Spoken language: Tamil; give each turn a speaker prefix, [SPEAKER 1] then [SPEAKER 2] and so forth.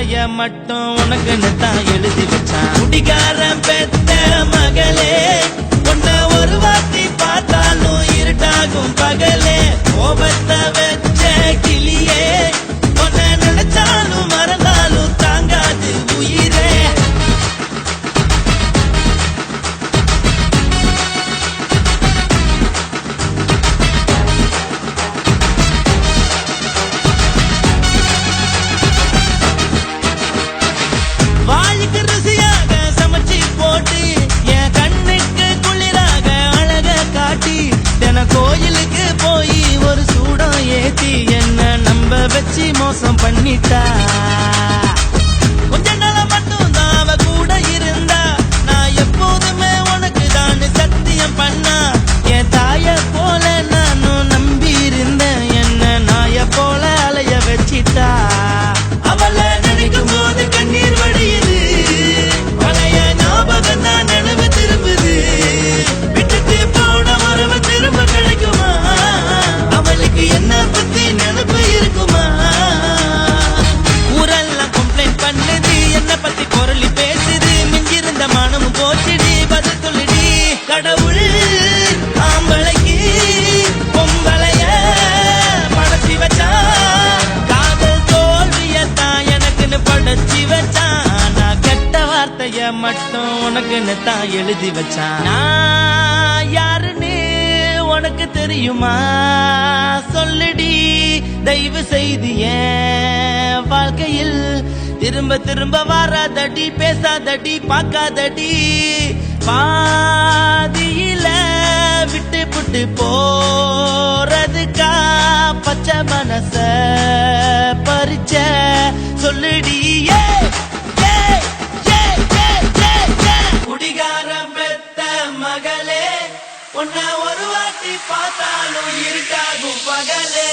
[SPEAKER 1] வார்த்தைய மட்டும் உனக்குன்னு தான் எழுதி வச்சான். குடிகாரன் பெத்த மகளே, உன்னை ஒரு வாட்டி பார்த்தாலும் இருட்டாகும் பகலே. கோபத்தை வச்ச கிளியே, உன்னை நினைச்சாலும் மறந்தாலும் தாங்காது உயிரே. வாய்க்கு ருசியாக சமைச்சு போட்டு என் கண்ணுக்கு குளிராக அழக காட்டி தின கோயிலுக்கு போய் ஒரு சூடம் ஏத்தி என்ன நம்ப வச்சு மோசம் பண்ணிட்டா. கொஞ்ச நாள மட்டும் தான் அவ கூட இருந்தா, நான் எப்போதுமே உனக்கு தான் சத்தியம் பண்ணா. என் தாய போல நானும் நம்பி இருந்தேன், என்ன நாய போல அலைய வச்சிட்டா. அவளை நினைக்கும் போது கண்ணீர் வடியுது, பழைய ஞாபகம் தான் நினைவு திரும்புது. விட்டுட்டு போன உறவு திரும்ப கிடைக்குமா? அவளுக்கு என்ன பத்தி நினைப்பு இருக்குமா? ஊரெல்லாம் கம்ப்ளைண்ட் பண்ணுது, என்ன பத்தி பொருளி பேசுது. மிஞ்சிருந்த மானமும் போச்சுடி, பதில் சொல்லுடி. கடவுள் ஆம்பளைக்கு பொம்பளைய படைச்சி வச்சான், காதல் தோல்வியத்தான் எனக்குன்னு படைச்சி வச்சான். நான் கெட்ட வார்த்தைய மட்டும் உனக்குன்னு தான் எழுதி வச்சான். நான் யாருன்னு உனக்கு தெரியுமா? சொல்லுடி தயவு செய்து என் வாழ்க்கையில் திரும்ப திரும்ப வராதடி, பேசாதடி, பார்க்காதடி. பாதியில விட்டு புட்டு போறதுக்கா பச்சை மனச பறிச்ச சொல்லுடி. குடிகாரம் பெத்த மகளே, உன்னை ஒரு வாட்டி பார்த்தாலும் இருட்டாகும் பகலே.